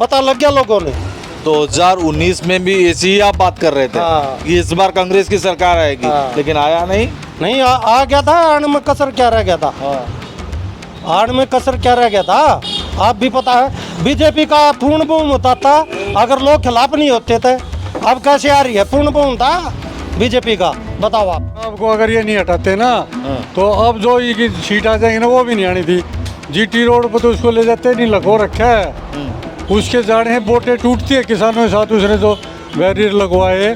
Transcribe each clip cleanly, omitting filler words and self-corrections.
पता लग गया लोगों ने। 2019 में भी ऐसी ही आप बात कर रहे थे कि इस बार कांग्रेस की सरकार आएगी, लेकिन आया नहीं। आ गया था। आड़ में कसर क्या रह गया था? आड़ में कसर क्या रह गया था? आप भी पता है बीजेपी का पूर्ण बहुमत था अगर लोग खिलाफ नहीं होते थे। अब कैसे आ रही है? पूर्ण बहुमत था बीजेपी का, बताओ आप। आपको अगर ये नहीं हटाते ना तो अब जो ये सीट आ जाएंगी ना वो भी नहीं आनी थी। जीटी रोड पर तो उसको ले जाते नहीं, लगो रखा है उसके जाने हैं, बोटें टूटती है किसानों के साथ। उसने तो बैरियर लगवाए।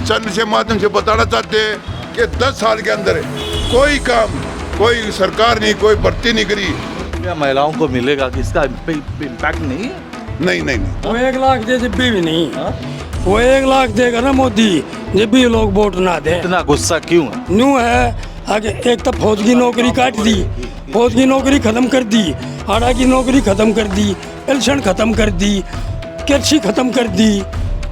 चंद से माध्यम से बताना चाहते हैं कि 10 साल के अंदर कोई काम, कोई सरकार नहीं, कोई भर्ती नहीं करी। क्या महिलाओं को मिलेगा कि इसका इम्पैक्ट नहीं है? नहीं। वो 1 लाख दे जब भी नहीं। वो 1 लाख देगा ना मोदी जब भी लोग वोट ना दे। इतना गुस्सा क्यों है? न्यू है आगे एक तो फौज की नौकरी काट दी, फौज की नौकरी खत्म कर दी, आड़ा की नौकरी खत्म कर दी, पेंशन खत्म कर दी, कृषि खत्म कर दी,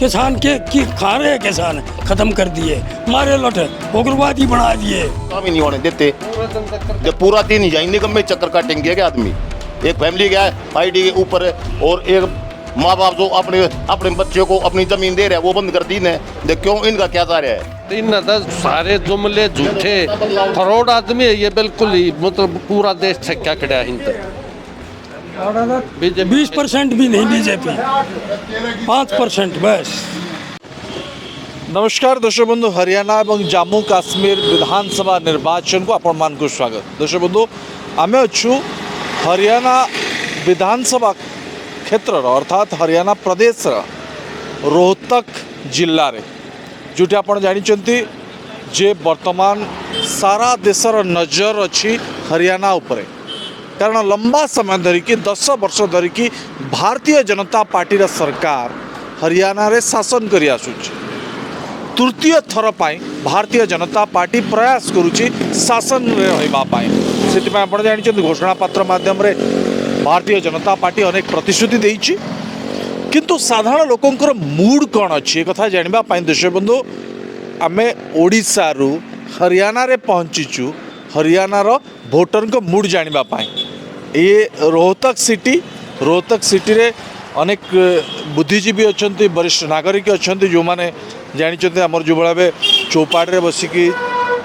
किसान के की खा रहे किसान खत्म कर दिए, मारे लट उग्रवादी बना दिए। काम ही नहीं होने देते। जब पूरा दिन ही जाएंगे निगम में चक्कर काटेंगे क्या आदमी? एक फैमिली गया है आईडी के ऊपर और एक माँ बाप जो अपने बच्चे को अपनी जमीन दे रहे हैं वो बंद कर दी ने। क्यों? इनका क्या जा रहा है? इन सारे जुमले झूठे फरौड आदमी है ये, बिल्कुल ही मतलब पूरा देश छक्का खड़ा है। 20% भी नहीं बीजेपी, 5% बस। नमस्कार दर्शक बंधु, हरियाणा और जम्मू काश्मीर विधानसभा निर्वाचन को आपण मान को स्वागत। दर्शक बंधु, आम अच्छु हरियाणा विधानसभा क्षेत्र अर्थात हरियाणा प्रदेश रोहतक जिल्ला रे जोटी आपण जानिचंती जे वर्तमान सारा देशर नजर अच्छी हरियाणा उपरे, कारण लंबा समय धरिकी 10 वर्ष धरिकी भारतीय जनता पार्टी सरकार हरियाणा रे शासन करी आसुची। तृतीय थर पाई भारतीय जनता पार्टी प्रयास करुची शासन रे रहिबा पाई। सेति आपण जानिचंती घोषणा पत्र माध्यम रे भारतीय जनता पार्टी अनेक प्रतिश्रुति देइची, किंतु साधारण लोकंकर मूड कौन अच्छी कथा जानवा दर्शक बंधु आमे ओडिशा रु हरियाणा रे पहुँचीचु। हरियाणा रो भोटर को मूड जानवा ये रोहतक सिटी रे अनेक बुद्धिजीवी अच्छा, वरिष्ठ नागरिक अच्छा जो मैंने जानते आमर जो भाव चौपाटे बसिकी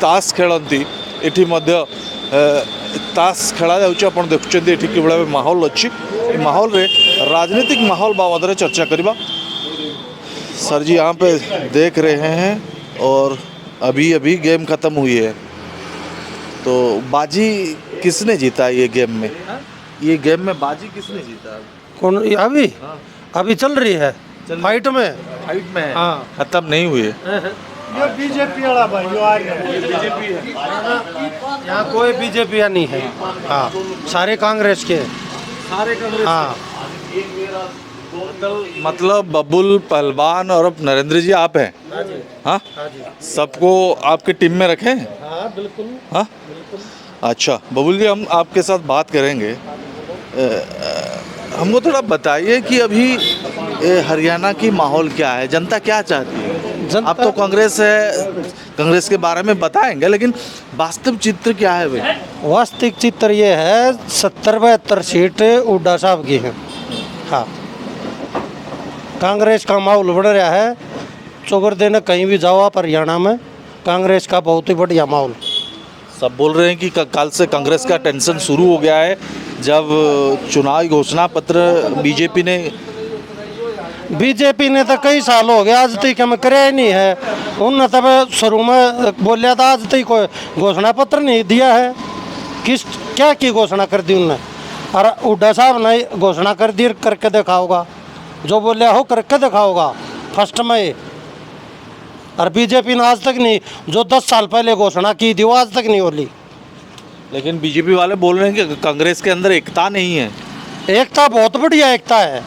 ताश खेलती एटी ताश खेला जाऊँ। आप देखुं ये कि भाव माहौल अच्छी। माहौल रे राजनीतिक माहौल बाबद चर्चा करवा। सर जी यहाँ पे देख रहे हैं और अभी गेम ख़त्म हुई है, तो बाजी किसने जीता ये गेम में? ये गेम में बाजी किसने जीता? कौन? अभी चल रही है फाइट में। हाँ, खत्म नहीं हुई है। ये बीजेपी वाला भाई जो आ रहा है, बीजेपी है यहाँ, कोई बीजेपी नहीं है। हाँ, सारे कांग्रेस के, सारे कांग्रेस। हाँ, मतलब बबुल पहलवान और अब नरेंद्र जी आप हैं? हाँ, सबको आपके टीम में रखें? हाँ बिल्कुल। हाँ, अच्छा बबुल जी, हम आपके साथ बात करेंगे। हमको थोड़ा बताइए कि अभी हरियाणा की माहौल क्या है, जनता क्या चाहती है? आप तो कांग्रेस है, कांग्रेस के बारे में बताएंगे, लेकिन वास्तविक चित्र क्या है भाई? वास्तविक चित्र ये है 70-72 सीट हुड्डा साहब की हैं। हाँ, कांग्रेस का माहौल बढ़ रहा है। चौगर देने कहीं भी जाओ आप हरियाणा में, कांग्रेस का बहुत ही बढ़िया माहौल। सब बोल रहे हैं कि कल से कांग्रेस का टेंशन शुरू हो गया है, जब चुनाव घोषणा पत्र बीजेपी ने तो कई साल हो गया आज तक हमें करे ही नहीं है। उन्होंने तब शुरू में बोलिया था, आज तक कोई घोषणा पत्र नहीं दिया है। क्या की घोषणा कर दी उन्होंने? और हुड्डा साहब ने घोषणा कर दी, करके देखा होगा, जो बोलिया हो करके देखा होगा फर्स्ट में। और बीजेपी ने आज तक नहीं, जो 10 साल पहले घोषणा की थी वो आज तक नहीं बोली। लेकिन बीजेपी वाले बोल रहे हैं कि कांग्रेस के अंदर एकता नहीं है। एकता बहुत बढ़िया एकता है,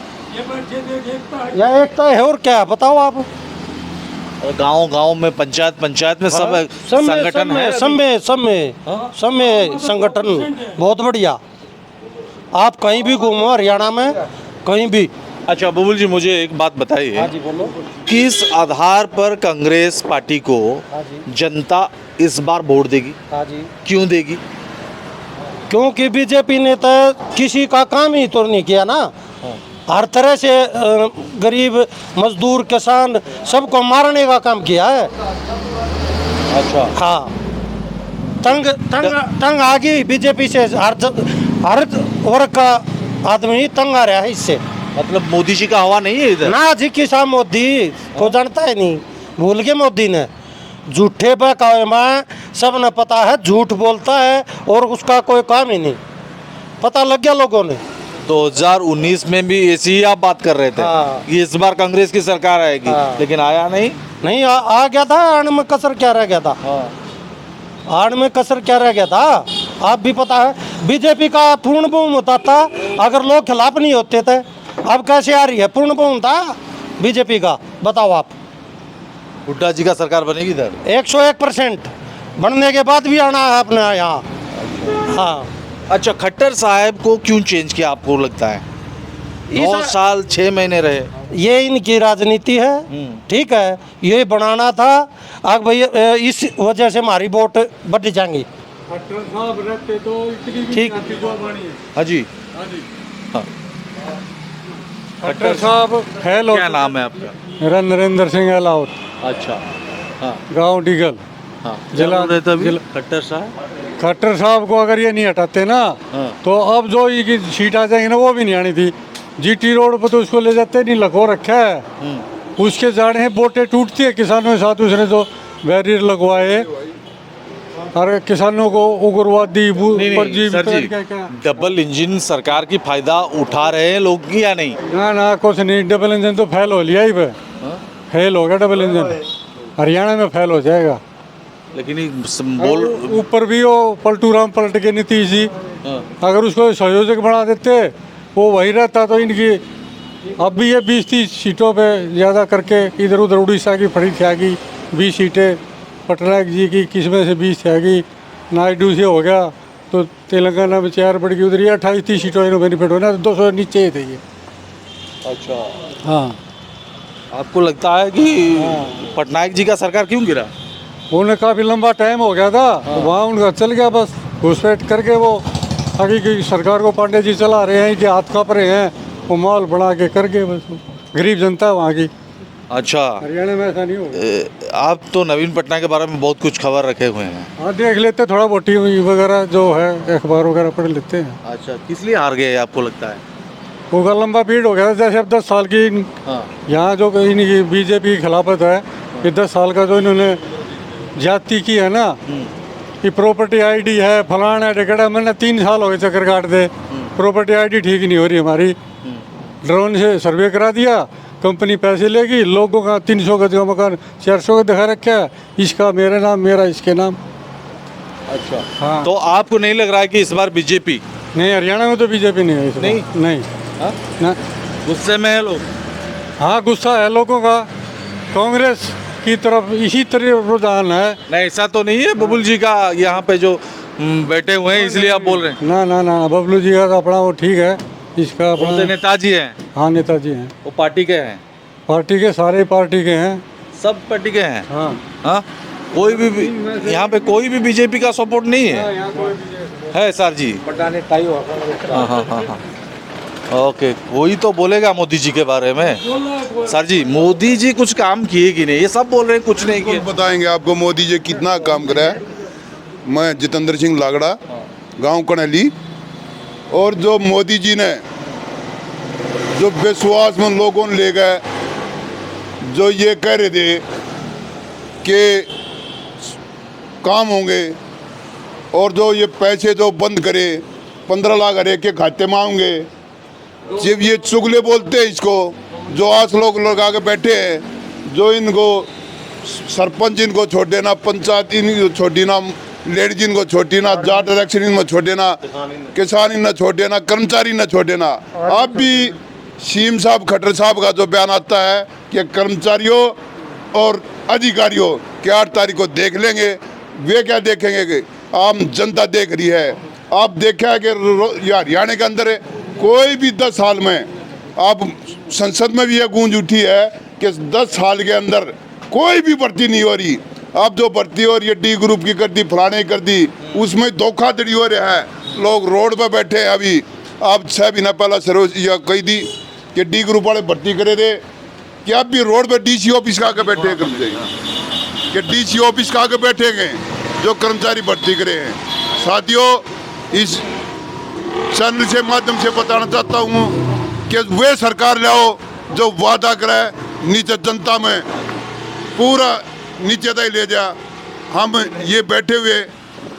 यह एकता है। और क्या बताओ आप? गांव में पंचायत में सब संगठन है, सब में संगठन बहुत बढ़िया। आप कहीं भी घूमो हरियाणा में, कहीं भी। अच्छा बबुल जी, मुझे एक बात बताइए। हाँ जी बोलो। किस आधार पर कांग्रेस पार्टी को जनता इस बार वोट देगी? हाँ जी। क्यों देगी? क्योंकि बीजेपी ने तो किसी का काम ही तो नहीं किया ना। हर तरह से गरीब मजदूर किसान सबको मारने का काम किया है। अच्छा, हाँ, तंग आ गई बीजेपी से, हर वर्ग का आदमी तंग आ रहा है इससे। मतलब मोदी जी का हवा नहीं है इधर? ना जी, किसान मोदी को जानता है नहीं, भूल के मोदी ने झूठे बहकावे में सब ने पता है, झूठ बोलता है और उसका कोई काम ही नहीं, पता लग गया लोगों ने। 2019 में भी ऐसी ही आप बात कर रहे थे हाँ। कि इस बार कांग्रेस की सरकार आएगी, हाँ। लेकिन आया नहीं। नहीं आ गया था, आने में कसर क्या रह गया था? आड़ में कसर क्या रह गया था? आप भी पता है, बीजेपी का पूर्ण बहुमत था, अगर लोग खिलाफ नहीं होते थे। अब कैसे आ रही है? पूर्ण बहुमत था बीजेपी का, बताओ आप। हुड्डा जी का सरकार बनेगी इधर? 101% बनने के बाद भी आना है अपने यहाँ। हाँ, अच्छा, खट्टर साहब को क्यों चेंज किया आपको लगता है? 9 साल 6 महीने रहे। ये इनकी राजनीति है, ठीक है, ये बनाना था। अब भैया इस वजह से हमारी वोट बढ़ जाएंगी। खट्टर साहब रहते तो इतनी भी ठीक। नहीं आती जो बनी है। हाँ जी, हाँ। खट्टर साहब हेलो, क्या नाम है आपका? मेरा नरेंद्र सिंह अलाउत, अच्छा, हाँ गांव डिगल, हाँ। जिला खट्टर साहब, खट्टर साहब को अगर ये नहीं हटाते ना, हाँ। तो अब जो ये सीट आ जाएंगी ना, वो भी नहीं आनी थी। जीटी रोड पर तो उसको ले जाते नहीं, लखो रखा है, उसके जाड़े हैं, बोटे टूटती है किसानों के साथ। उसने जो बैरियर लगवाए और किसानों को उग्रवादी परजीवी सर जी, क्या डबल इंजन सरकार की फायदा उठा रहे हैं लोग या नहीं? ना कुछ नहीं, डबल इंजन तो फेल हो लिया ही पे, फेल हो गया डबल इंजन, हरियाणा में फेल हो जाएगा। लेकिन ये बोल ऊपर भी वो पलटू राम पलट के नीतीश जी, अगर उसको संयोजक बना देते, वो वही रहता, तो इनकी अब भी ये 20-30 सीटों पे ज़्यादा करके इधर उधर उड़ीसा की फड़ी थी 20 सीटें, पटनायक जी की किस्में से 20 थी, नायडू से हो गया, तो तेलंगाना में 4 बढ़ गई, उधर ये 28-30 सीटों इन्हों बेनिफिट हो ना, 200 नीचे ही थे ये। अच्छा, हाँ, आपको लगता है कि पटनायक जी का सरकार क्यों गिरा? उन्हें काफ़ी लंबा टाइम हो गया था, तो वहाँ उनका चल गया, बस घुसपैठ करके वो आगे की सरकार को पांडे जी चला रहे हैं, कि हाथ काँप रहे हैं, वो माल बना के कर गए, बस गरीब जनता है वहाँ की। अच्छा, हरियाणा में ऐसा नहीं होगा। आप तो नवीन पटनायक के बारे में बहुत कुछ खबर रखे हुए हैं। हाँ, देख लेते, थोड़ा बोटी वगैरह जो है अखबार वगैरह पढ़ लेते हैं। अच्छा, किस लिए हार गए आपको लगता है? होगा लंबा पीरियड हो गया, जैसे अब 10 साल की यहाँ जो इनकी बीजेपी की खिलाफत है, ये 10 साल का जो इन्होंने जाति की है ना, कि प्रॉपर्टी आईडी है, फलाना है, टिकट, मैंने 3 साल हो गए चक्कर काट दे, प्रॉपर्टी आईडी ठीक नहीं हो रही हमारी, ड्रोन से सर्वे करा दिया, कंपनी पैसे लेगी, लोगों का 300 गज का मकान 400 का दिखा रखा है, इसका मेरा नाम, मेरा इसके नाम। अच्छा, हाँ, तो आपको नहीं लग रहा है कि इस बार बीजेपी? नहीं, हरियाणा में तो बीजेपी नहीं है इस बार। नहीं ना, गुस्से में है लोग? हाँ, गुस्सा है लोगों का, कांग्रेस की तरफ इसी तरह रुझान है। नहीं, ऐसा तो नहीं है बबुल जी का यहाँ पे जो बैठे हुए हैं इसलिए आप बोल रहे हैं? ना, बबलू जी का तो अपना वो ठीक है, इसका कौन से अपना। नेताजी हैं? हाँ, नेताजी हैं, वो पार्टी के हैं? पार्टी के, सारे पार्टी के हैं। सब पार्टी के हैं? हाँ, हाँ, कोई भी यहाँ पे कोई भी बीजेपी का सपोर्ट नहीं है सर जी? हाँ हाँ हाँ हाँ, ओके, कोई तो बोलेगा मोदी जी के बारे में। सर जी, मोदी जी कुछ काम किए कि नहीं? ये सब बोल रहे हैं कुछ नहीं किए। बताएंगे आपको मोदी जी कितना काम करा है। मैं जितेंद्र सिंह लागड़ा, गांव कनैली, और जो मोदी जी ने जो विश्वास में लोगों ने ले गए, जो ये कह रहे थे कि काम होंगे, और जो ये पैसे जो बंद करे 15 लाख हर एक के खाते में आएंगे, जब ये चुगले बोलते हैं इसको, जो आज लोग लगा के बैठे हैं, जो इनको सरपंच इनको छोड़ देना, पंचायत इनको छोड़ देना, लेडीज इनको छोड़ देना, जाट इलेक्शन इनको छोड़ देना, किसान इनको छोड़ देना, कर्मचारी न छोड़ देना। अब भी सीएम साहब खट्टर साहब का जो बयान आता है कि कर्मचारियों और अधिकारियों के 8 तारीख को देख लेंगे, वे क्या देखेंगे कि आम जनता देख रही है। आप देखा है कि हरियाणा के अंदर कोई भी 10 साल में, आप संसद में भी यह गूंज उठी है कि 10 साल के अंदर कोई भी भर्ती नहीं हो रही। अब जो भर्ती हो रही है, डी ग्रुप की कर दी, फलाने कर दी, उसमें धोखाधड़ी हो रहा है, लोग रोड पर बैठे हैं। अभी आप 6 महीना पहला सरोज यह कही थी कि डी ग्रुप वाले भर्ती करे थे कि अब भी रोड पे डीसी ऑफिस का आके बैठे हैं कर्मचारी, कि डीसी ऑफिस का आके बैठे गए जो कर्मचारी भर्ती करे हैं। साथियों, इस चैनल से माध्यम से बताना चाहता हूँ कि वे सरकार लाओ जो वादा करे नीचे जनता में पूरा नीचे तक ले जा। हम ये बैठे हुए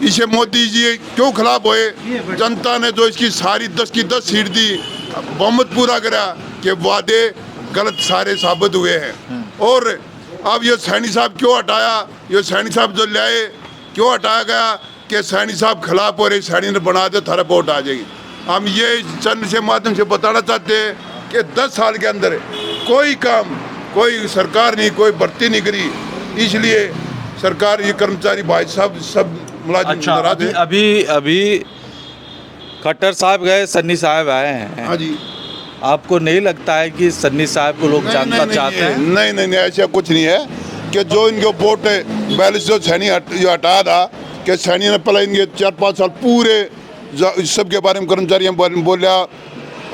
इसे मोदी जी क्यों खिलाफ हुए? जनता ने जो इसकी सारी 10 की 10 सीट दी, बहुमत पूरा करा कि वादे गलत सारे साबित हुए हैं। और अब ये सैनी साहब क्यों हटाया? ये सैनी साहब जो लाए क्यों हटाया गया? कि सैनी साहब खिलाफ हो रहे, सैनी ने बना दे थारा वोट आ जाएगी। हम ये चंद से माध्यम से बताना चाहते हैं कि 10 साल के अंदर कोई काम, कोई सरकार नहीं, कोई भर्ती नहीं करी, इसलिए सरकार ये कर्मचारी भाई साहब सब मुलाजिम अच्छा, नाराज हैं। अभी खट्टर साहब गए, सन्नी साहब आए हैं। हाँ जी। आपको नहीं लगता है कि सन्नी साहब को लोग जानना चाहते हैं? नहीं, ऐसा कुछ नहीं है कि जो इनके वोट बैलेंस जो सैनी हटाया था कि सैनी ने पहले इनके 4-5 साल पूरे सबके बारे में, कर्मचारियों के बारे में बोलिया,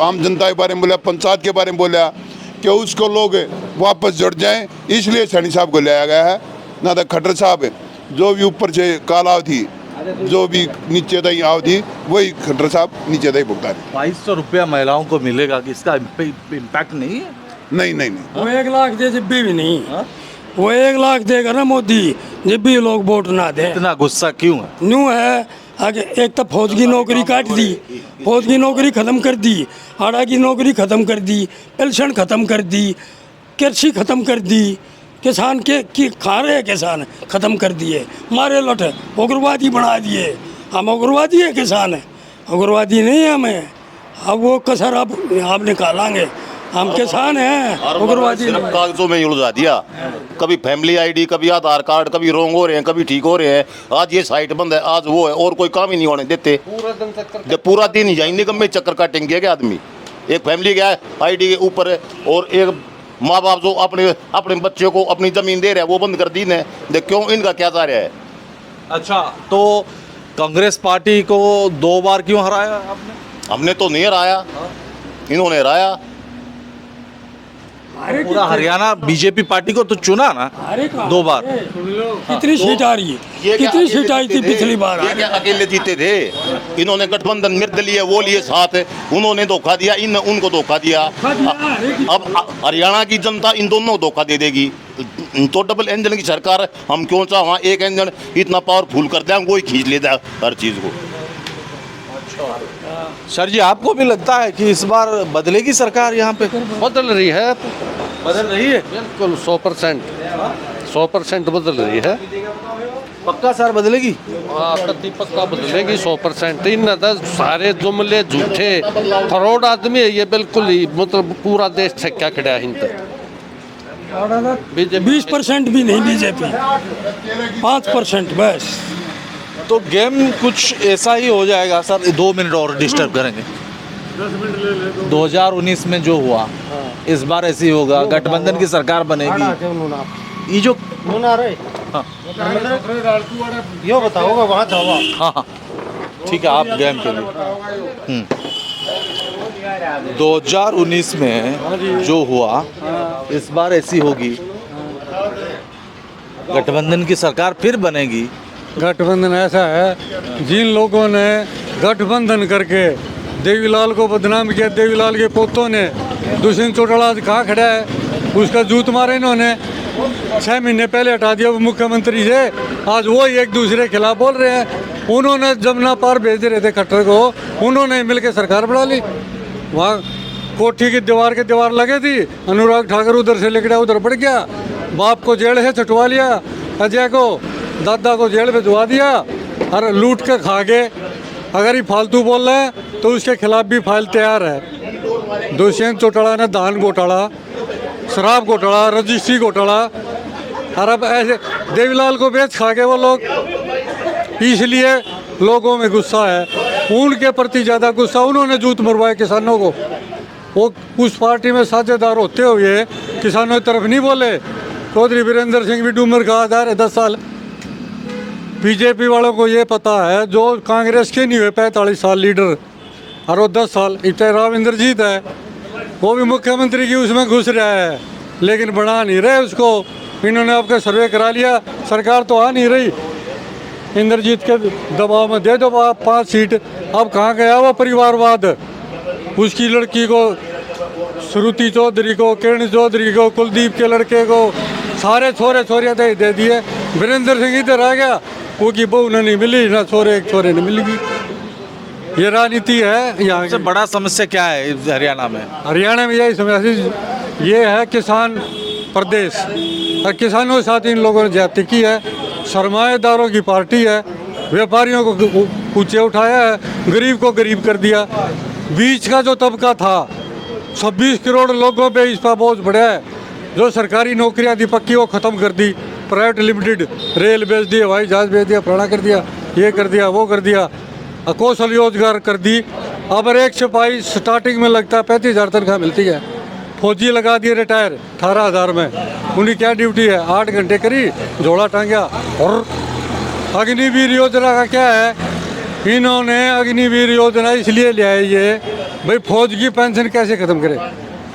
आम जनता के बारे में बोलिया, पंचायत के बारे में बोलिया कि उसको लोग वापस जुड़ जाएं, इसलिए सैनी साहब को लाया गया है। ना तो खट्टर साहब जो भी ऊपर से काला थी, जो भी नीचे तक आओ थी, वही खट्टर साहब नीचे तक भुगता है। 2200 रुपया महिलाओं को मिलेगा कि इसका इम्पैक्ट नहीं है? नहीं। वो 1 लाख दे जब भी नहीं, वो 1 लाख देगा ना मोदी जब भी लोग वोट ना दे। इतना गुस्सा क्यों है? न्यू है आगे, एक तो फौज की नौकरी काट दी, फौज की नौकरी ख़त्म कर दी, आड़ा की नौकरी ख़त्म कर दी, पेंशन ख़त्म कर दी, कृषि ख़त्म कर दी, किसान के की खा रहे किसान ख़त्म कर दिए, मारे लौट उग्रवादी बना दिए। हम उग्रवादी है, किसान है, उग्रवादी नहीं है हमें। अब वो कसर अब निकालेंगे, हम किसान हैं, उग्रवादी सिर्फ नहीं। कागजों में ही उलझा दिया। कभी फैमिली आईडी, कभी आधार कार्ड, कभी रोंग हो रहे हैं, कभी ठीक हो रहे हैं। आज ये साइट बंद है, आज वो है, और कोई काम ही नहीं होने देते। जब पूरा दिन ही जाएंगे निगम में चक्कर काटेंगे क्या आदमी? एक फैमिली क्या है आईडी के ऊपर है, और एक माँ बाप जो अपने बच्चों को अपनी जमीन दे रहे हैं वो बंद कर दी ने। क्यों? इनका क्या जा रहा है? अच्छा, तो कांग्रेस पार्टी को 2 बार क्यों हराया आपने? हमने तो नहीं हराया, इन्होंने हराया। पूरा हरियाणा बीजेपी पार्टी को तो चुना ना अरे 2 बार। कितनी सीट आ रही है? कितनी सीट आई थी पिछली बार? ये क्या अकेले जीते थे? इन्होंने गठबंधन निर्दलीय वो लिए साथ, उन्होंने धोखा दिया, इन उनको धोखा दिया। अब हरियाणा की जनता इन दोनों को धोखा दे देगी। तो डबल इंजन की सरकार, हम क्यों चाह एक इंजन इतना पावरफुल कर दें, वही खींच लेता है हर चीज़ को। सर जी, आपको भी लगता है कि इस बार बदलेगी सरकार यहाँ पे? बदल रही है, बदल रही है? बिल्कुल 100% बदल रही है। पक्का सर बदलेगी? कति पक्का बदलेगी 100%। इन सारे जुमले झूठे फरोड आदमी है ये, बिल्कुल ही मतलब पूरा देश छक्का खड़ा है। इन तक 20% भी नहीं, बीजेपी 5% बस। तो गेम कुछ ऐसा ही हो जाएगा सर। 2 मिनट और डिस्टर्ब करेंगे। 2019 में जो हुआ इस बार ऐसे ही होगा, गठबंधन की सरकार बनेगी। ये जो हाँ यो बताओगे वहाँ जाओ। हाँ ठीक है, आप गेम के लिए 2019 में जो हुआ इस बार ऐसी होगी, गठबंधन की सरकार फिर बनेगी। गठबंधन ऐसा है, जिन लोगों ने गठबंधन करके देवीलाल को बदनाम किया, देवीलाल के पोतों ने, दुष्यंत चौटाला आज कहाँ खड़ा है, उसका जूत मारे इन्होंने। 6 महीने पहले हटा दिया वो मुख्यमंत्री से, आज वो एक दूसरे के खिलाफ बोल रहे हैं। उन्होंने जमुना पार भेज रहे थे खट्टर को, उन्होंने मिलकर सरकार बढ़ा ली। वहाँ कोठी की दीवार के दीवार लगे थी, अनुराग ठाकुर उधर से लेकर उधर बढ़ गया, बाप को जेल से छुटवा लिया, अजय को दादा को जेल भिजवा दिया, और लूट के खा गए। अगर ये फालतू बोल रहे हैं तो उसके खिलाफ भी फाइल तैयार है। दुष्यंत चौटाला ने धान घोटाला, शराब घोटाला, रजिस्ट्री घोटाला, और अब ऐसे देवीलाल को बेच खा गए वो लोग। इसलिए लोगों में गुस्सा है, उनके प्रति ज़्यादा गुस्सा। उन्होंने जूत मरवाए किसानों को, वो उस पार्टी में साझेदार होते हुए किसानों की तरफ नहीं बोले। चौधरी वीरेंद्र सिंह भी डूमर का आधार है 10 साल। बीजेपी वालों को ये पता है, जो कांग्रेस के नहीं हुए 45 साल लीडर, और वो 10 साल। इतना राव इंद्रजीत है, वो भी मुख्यमंत्री की उसमें घुस रहा है, लेकिन बना नहीं रहे उसको। इन्होंने आपका सर्वे करा लिया, सरकार तो आ नहीं रही। इंद्रजीत के दबाव में दे दो आप 5 सीट। अब कहाँ गया वो परिवारवाद? उसकी लड़की को, श्रुति चौधरी को, किरण चौधरी को, कुलदीप के लड़के को, सारे छोरे छोरियाँ दे दिए। वीरेंद्र सिंह इधर आ गया, वो की बहू ने नहीं मिली ना, छोरे एक छोरे ने मिलेगी। ये राजनीति है यहाँ सबसे की। बड़ा समस्या क्या है इस हरियाणा में? हरियाणा में यही समस्या ये है, किसान प्रदेश और किसानों के साथ इन लोगों ने ज्यादती की है। सरमाएदारों की पार्टी है, व्यापारियों को ऊंचे उठाया है, गरीब को गरीब कर दिया। बीच का जो तबका था, 26 करोड़ लोगों पे इसका बोझ बढ़ा है। जो सरकारी नौकरियां थी पक्की, वो ख़त्म कर दी। प्राइवेट लिमिटेड, रेल बेच दिया, हवाई जहाज बेच दिया, फलाना कर दिया, ये कर दिया, वो कर दिया, कौशल रोजगार कर दी। अब एक सिपाही स्टार्टिंग में लगता है 35,000 तनख्वाह मिलती है। फौजी लगा दिए रिटायर 18,000 में। उनकी क्या ड्यूटी है? 8 घंटे करी, झोला टांगा। और अग्निवीर योजना का क्या है? इन्होंने अग्निवीर योजना इसलिए लिया है ये, भाई फौज की पेंशन कैसे ख़त्म करें।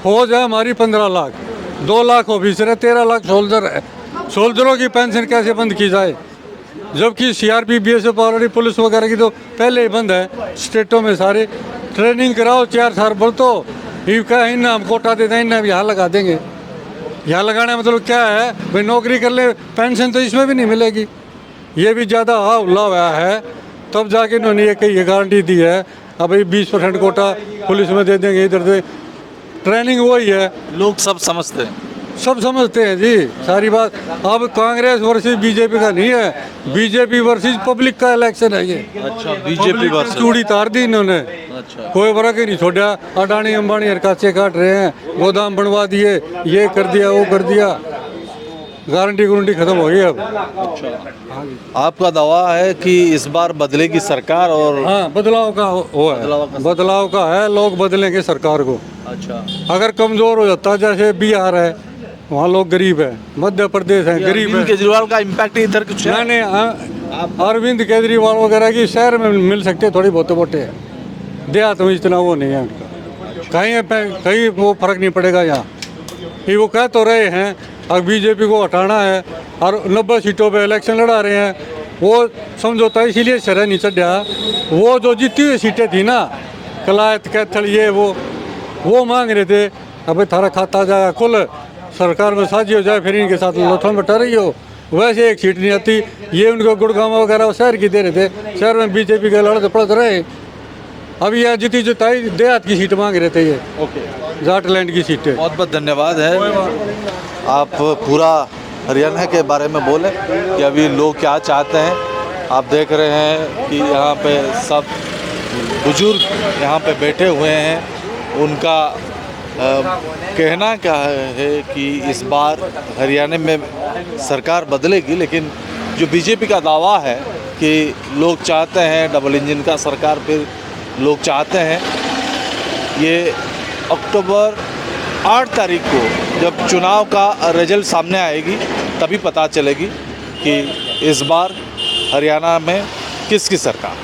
फौज है हमारी 15 लाख, 2 लाख ऑफिसर है, 13 लाख सोल्जर है। सोल्जरों की पेंशन कैसे बंद की जाए, जबकि सीआरपी, बीएसएफ ऑलरेडी पुलिस वगैरह की तो पहले ही बंद है। स्टेटों में सारे ट्रेनिंग कराओ, 4 साल बढ़तो, ये क्या है, इन्हें हम कोटा देते हैं, इन्हें यहाँ लगा देंगे। यहाँ लगाने मतलब क्या है, भाई नौकरी कर ले, पेंशन तो इसमें भी नहीं मिलेगी। ये भी ज़्यादा उल्ला हुआ है, तब जाके इन्होंने ये गारंटी दी है, अब भाई 20% कोटा पुलिस में दे देंगे, इधर से ट्रेनिंग वही है। लोग सब समझते हैं, सब समझते हैं जी सारी बात। अब कांग्रेस वर्सेस बीजेपी का नहीं है, बीजेपी वर्सेस पब्लिक का इलेक्शन है ये। अच्छा, बीजेपी वर्सेस। चूड़ी तार दी इन्होंने, अच्छा, कोई फर्क ही नहीं छोड़ा। अडानी अंबानी हरकाचे काट रहे हैं, गोदाम बनवा दिए, ये कर दिया, वो कर दिया, गारंटी गारंटी खत्म हो गई अब। आपका दावा है कि इस बार बदलेगी सरकार और हाँ, बदलाव का वो है, बदलाव का है, लोग बदलेंगे सरकार को। अच्छा, अगर कमजोर हो जाता, जैसे बिहार है, वहाँ लोग गरीब है, मध्य प्रदेश है गरीब है। अरविंद केजरीवाल का इम्पैक्ट इधर कुछ है? नहीं, अरविंद केजरीवाल वगैरह की शहर में मिल सकते थोड़ी बहुत मोटे हैं, देहात में इतना वो नहीं है उनका। कहीं वो फर्क नहीं पड़ेगा यहाँ। ये वो कह तो रहे हैं अब बीजेपी को हटाना है और 90 सीटों पे इलेक्शन लड़ा रहे हैं, वो समझौता इसीलिए शरह नहीं चढ़ा। वो जो जीती हुई सीटें थी ना, कलायत कैथल, ये वो मांग रहे थे, अबे थारा खाता जाएगा खुल, सरकार में साझी हो जाए, फिर इनके साथ लोथों में रही हो। वैसे एक सीट नहीं आती। ये उनको गुड़गांव वगैरह शहर की दे रहे थे, शहर में बीजेपी के लड़ते पड़ते रहे। अभी यह जीती जुताई देहात की सीट मांग रहे थे, ये जाटलैंड की सीटें। बहुत बहुत धन्यवाद है। आप पूरा हरियाणा के बारे में बोले कि अभी लोग क्या चाहते हैं। आप देख रहे हैं कि यहाँ पे सब बुजुर्ग यहाँ पे बैठे हुए हैं। उनका कहना क्या है कि इस बार हरियाणा में सरकार बदलेगी, लेकिन जो बीजेपी का दावा है कि लोग चाहते हैं डबल इंजन का सरकार, फिर लोग चाहते हैं। ये अक्टूबर 8 तारीख को जब चुनाव का रिजल्ट सामने आएगी तभी पता चलेगी कि इस बार हरियाणा में किसकी सरकार।